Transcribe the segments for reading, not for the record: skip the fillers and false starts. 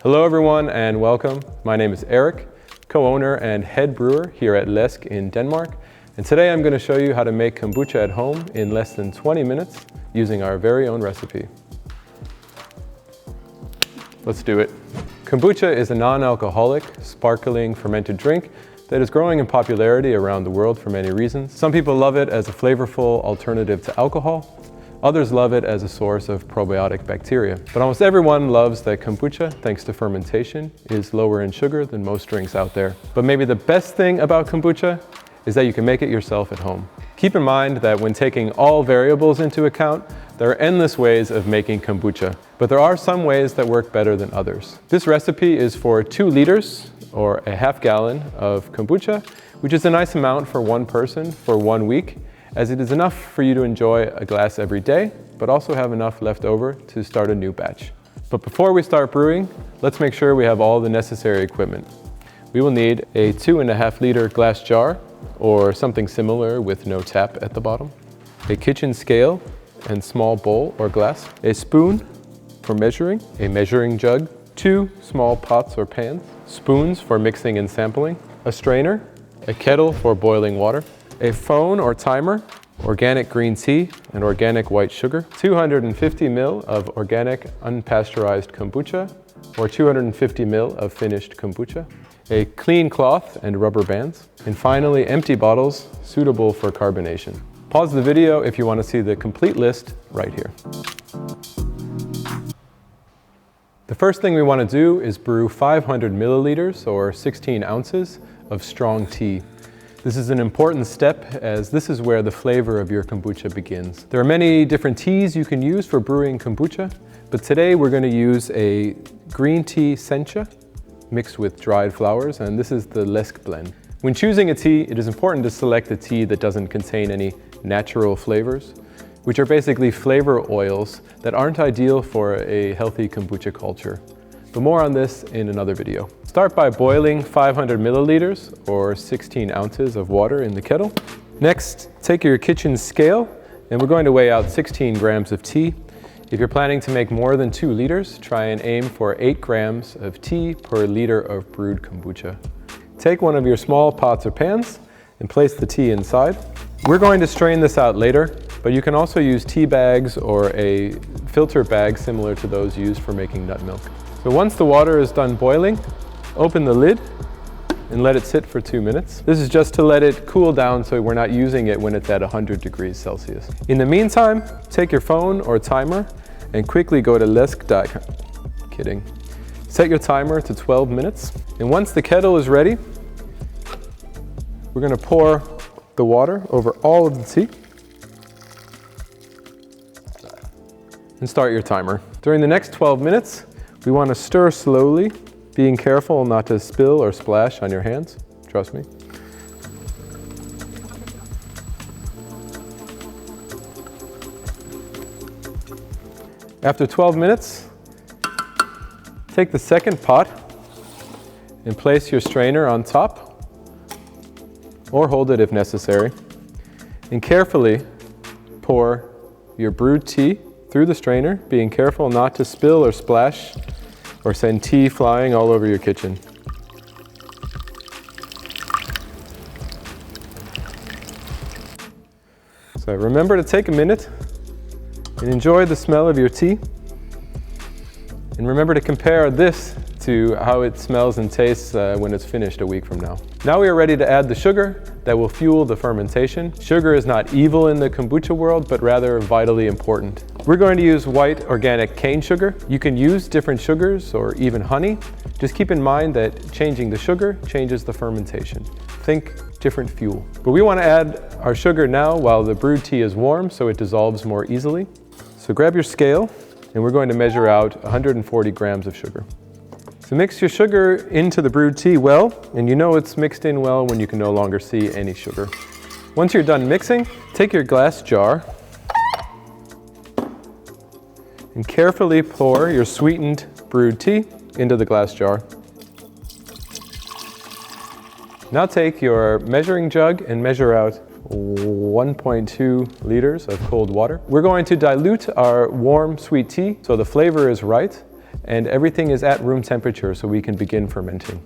Hello everyone and welcome. My name is Eric, co-owner and head brewer here at Læsk in Denmark. And today I'm going to show you how to make kombucha at home in less than 20 minutes using our very own recipe. Let's do it. Kombucha is a non-alcoholic, sparkling, fermented drink that is growing in popularity around the world for many reasons. Some people love it as a flavorful alternative to alcohol. Others love it as a source of probiotic bacteria. But almost everyone loves that kombucha, thanks to fermentation, is lower in sugar than most drinks out there. But maybe the best thing about kombucha is that you can make it yourself at home. Keep in mind that when taking all variables into account, there are endless ways of making kombucha, but there are some ways that work better than others. This recipe is for 2 liters or a half gallon of kombucha, which is a nice amount for one person for 1 week, as it is enough for you to enjoy a glass every day, but also have enough left over to start a new batch. But before we start brewing, let's make sure we have all the necessary equipment. We will need a 2.5 liter glass jar, or something similar with no tap at the bottom, a kitchen scale and small bowl or glass, a spoon for measuring, a measuring jug, 2 small pots or pans, spoons for mixing and sampling, a strainer, a kettle for boiling water, a phone or timer, organic green tea and organic white sugar, 250 ml of organic unpasteurized kombucha or 250 ml of finished kombucha, a clean cloth and rubber bands, and finally empty bottles suitable for carbonation. Pause the video if you want to see the complete list right here. The first thing we want to do is brew 500 milliliters or 16 ounces of strong tea. This is an important step as this is where the flavor of your kombucha begins. There are many different teas you can use for brewing kombucha, but today we're going to use a green tea sencha mixed with dried flowers, and this is the Læsk blend. When choosing a tea, it is important to select a tea that doesn't contain any natural flavors, which are basically flavor oils that aren't ideal for a healthy kombucha culture. But more on this in another video. Start by boiling 500 milliliters or 16 ounces of water in the kettle. Next, take your kitchen scale and we're going to weigh out 16 grams of tea. If you're planning to make more than 2 liters, try and aim for 8 grams of tea per liter of brewed kombucha. Take one of your small pots or pans and place the tea inside. We're going to strain this out later, but you can also use tea bags or a filter bag similar to those used for making nut milk. So once the water is done boiling, open the lid and let it sit for 2 minutes. This is just to let it cool down so we're not using it when it's at 100 degrees Celsius. In the meantime, take your phone or timer and quickly go to Læsk.com. Kidding. Set your timer to 12 minutes. And once the kettle is ready, we're going to pour the water over all of the tea and start your timer. During the next 12 minutes, we want to stir slowly, being careful not to spill or splash on your hands. Trust me. After 12 minutes, take the second pot and place your strainer on top, or hold it if necessary, and carefully pour your brewed tea through the strainer, being careful not to spill or splash or send tea flying all over your kitchen. So remember to take a minute and enjoy the smell of your tea. And remember to compare this to how it smells and tastes when it's finished a week from now. Now we are ready to add the sugar that will fuel the fermentation. Sugar is not evil in the kombucha world, but rather vitally important. We're going to use white organic cane sugar. You can use different sugars or even honey. Just keep in mind that changing the sugar changes the fermentation. Think different fuel. But we want to add our sugar now while the brewed tea is warm so it dissolves more easily. So grab your scale and we're going to measure out 140 grams of sugar. So mix your sugar into the brewed tea well, and you know it's mixed in well when you can no longer see any sugar. Once you're done mixing, take your glass jar and carefully pour your sweetened brewed tea into the glass jar. Now take your measuring jug and measure out 1.2 liters of cold water. We're going to dilute our warm sweet tea so the flavor is right and everything is at room temperature so we can begin fermenting.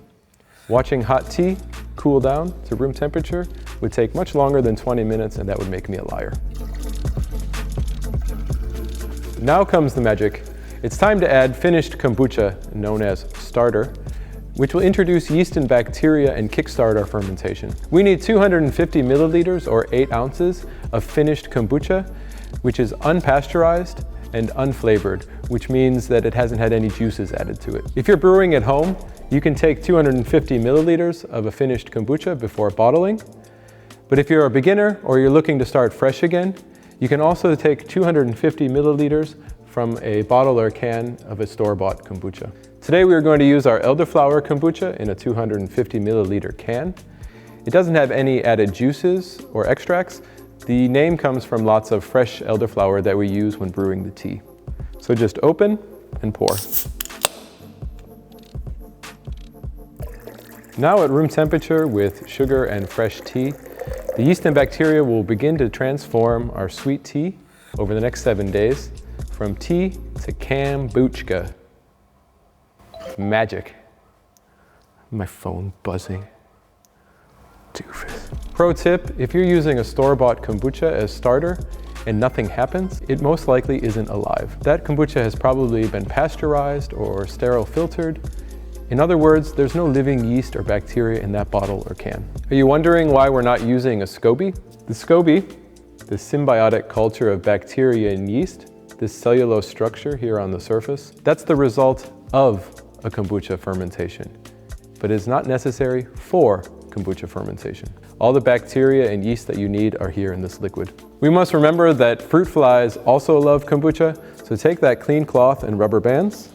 Watching hot tea cool down to room temperature would take much longer than 20 minutes, and that would make me a liar. Now comes the magic. It's time to add finished kombucha, known as starter, which will introduce yeast and bacteria and kickstart our fermentation. We need 250 milliliters or 8 ounces of finished kombucha, which is unpasteurized and unflavored, which means that it hasn't had any juices added to it. If you're brewing at home, you can take 250 milliliters of a finished kombucha before bottling. But if you're a beginner or you're looking to start fresh again, you can also take 250 milliliters from a bottle or can of a store-bought kombucha. Today we are going to use our elderflower kombucha in a 250 milliliter can. It doesn't have any added juices or extracts. The name comes from lots of fresh elderflower that we use when brewing the tea. So just open and pour. Now at room temperature with sugar and fresh tea, the yeast and bacteria will begin to transform our sweet tea over the next 7 days from tea to kombucha. Magic. My phone buzzing. Doofus. Pro tip, if you're using a store-bought kombucha as starter and nothing happens, it most likely isn't alive. That kombucha has probably been pasteurized or sterile filtered. In other words, there's no living yeast or bacteria in that bottle or can. Are you wondering why we're not using a SCOBY? The SCOBY, the symbiotic culture of bacteria and yeast, this cellulose structure here on the surface, that's the result of a kombucha fermentation, but is not necessary for kombucha fermentation. All the bacteria and yeast that you need are here in this liquid. We must remember that fruit flies also love kombucha, so take that clean cloth and rubber bands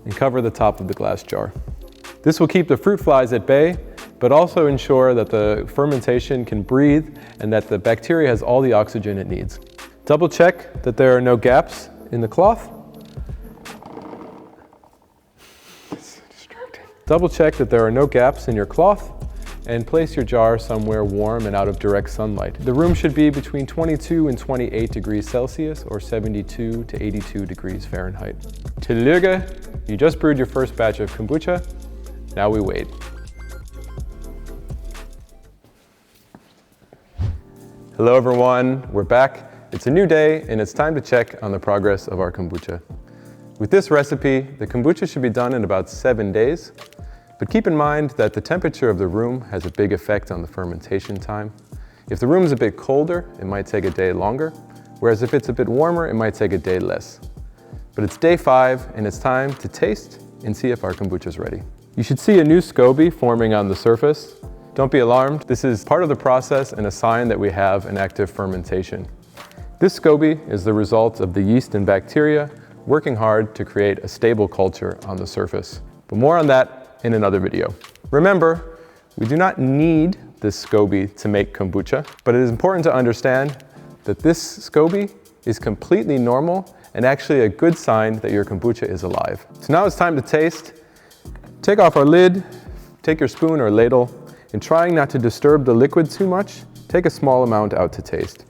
and cover the top of the glass jar. This will keep the fruit flies at bay, but also ensure that the fermentation can breathe and that the bacteria has all the oxygen it needs. Double check that there are no gaps in the cloth. Double check that there are no gaps in your cloth and place your jar somewhere warm and out of direct sunlight. The room should be between 22 and 28 degrees Celsius or 72 to 82 degrees Fahrenheit. Tillyge, you just brewed your first batch of kombucha. Now we wait. Hello everyone, we're back. It's a new day and it's time to check on the progress of our kombucha. With this recipe, the kombucha should be done in about 7 days, but keep in mind that the temperature of the room has a big effect on the fermentation time. If the room is a bit colder, it might take a day longer, whereas if it's a bit warmer, it might take a day less. But it's day 5 and it's time to taste and see if our kombucha is ready. You should see a new SCOBY forming on the surface. Don't be alarmed, this is part of the process and a sign that we have an active fermentation. This SCOBY is the result of the yeast and bacteria working hard to create a stable culture on the surface. But more on that in another video. Remember, we do not need this SCOBY to make kombucha, but it is important to understand that this SCOBY is completely normal and actually a good sign that your kombucha is alive. So now it's time to taste. Take off our lid, take your spoon or ladle, and trying not to disturb the liquid too much, take a small amount out to taste.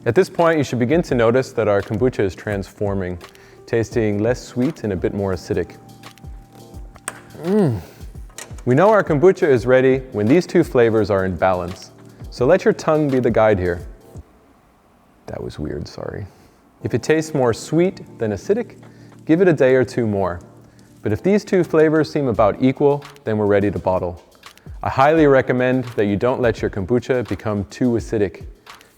At this point, you should begin to notice that our kombucha is transforming, tasting less sweet and a bit more acidic. We know our kombucha is ready when these two flavors are in balance. So let your tongue be the guide here. That was weird, sorry. If it tastes more sweet than acidic, give it a day or 2 more. But if these two flavors seem about equal, then we're ready to bottle. I highly recommend that you don't let your kombucha become too acidic.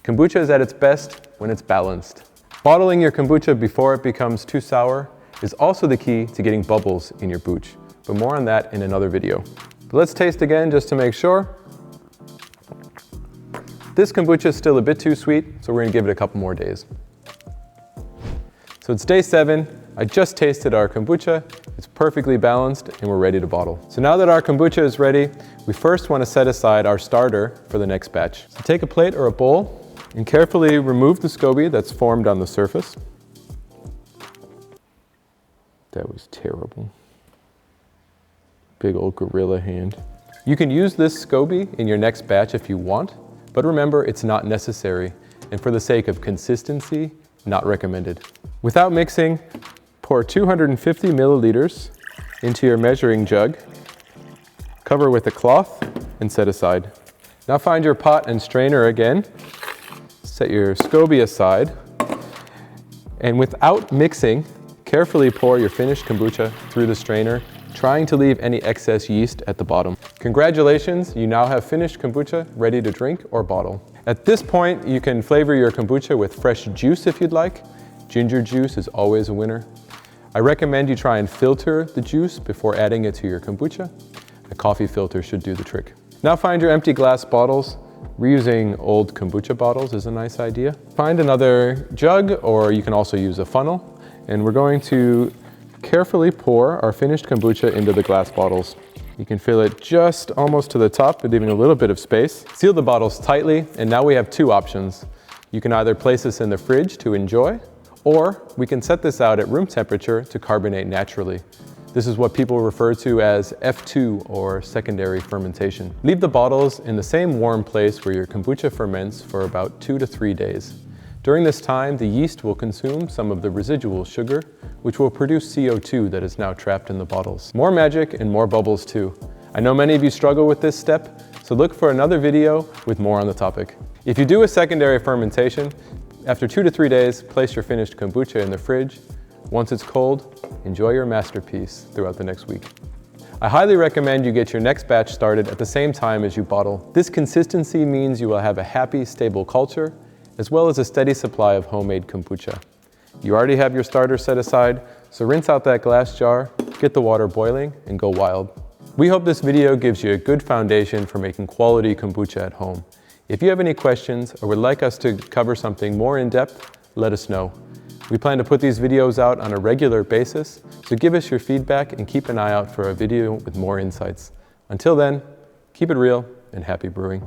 Kombucha is at its best when it's balanced. Bottling your kombucha before it becomes too sour is also the key to getting bubbles in your booch, but more on that in another video. But let's taste again just to make sure. This kombucha is still a bit too sweet, so we're gonna give it a couple more days. So it's day 7. I just tasted our kombucha. It's perfectly balanced and we're ready to bottle. So now that our kombucha is ready, we first want to set aside our starter for the next batch. So take a plate or a bowl and carefully remove the SCOBY that's formed on the surface. That was terrible. Big old gorilla hand. You can use this SCOBY in your next batch if you want, but remember it's not necessary. And for the sake of consistency, not recommended. Without mixing, pour 250 milliliters into your measuring jug, cover with a cloth, and set aside. Now find your pot and strainer again, set your SCOBY aside, and without mixing, carefully pour your finished kombucha through the strainer, trying to leave any excess yeast at the bottom. Congratulations, you now have finished kombucha ready to drink or bottle. At this point, you can flavor your kombucha with fresh juice if you'd like. Ginger juice is always a winner. I recommend you try and filter the juice before adding it to your kombucha. A coffee filter should do the trick. Now find your empty glass bottles. Reusing old kombucha bottles is a nice idea. Find another jug, or you can also use a funnel, and we're going to carefully pour our finished kombucha into the glass bottles. You can fill it just almost to the top, but leaving a little bit of space. Seal the bottles tightly, and now we have two options. You can either place this in the fridge to enjoy, or we can set this out at room temperature to carbonate naturally. This is what people refer to as F2 or secondary fermentation. Leave the bottles in the same warm place where your kombucha ferments for about 2 to 3 days. During this time, the yeast will consume some of the residual sugar, which will produce CO2 that is now trapped in the bottles. More magic and more bubbles too. I know many of you struggle with this step, so look for another video with more on the topic. If you do a secondary fermentation, after 2 to 3 days, place your finished kombucha in the fridge. Once it's cold, enjoy your masterpiece throughout the next week. I highly recommend you get your next batch started at the same time as you bottle. This consistency means you will have a happy, stable culture, as well as a steady supply of homemade kombucha. You already have your starter set aside, so rinse out that glass jar, get the water boiling, and go wild. We hope this video gives you a good foundation for making quality kombucha at home. If you have any questions or would like us to cover something more in depth, let us know. We plan to put these videos out on a regular basis, so give us your feedback and keep an eye out for a video with more insights. Until then, keep it real and happy brewing.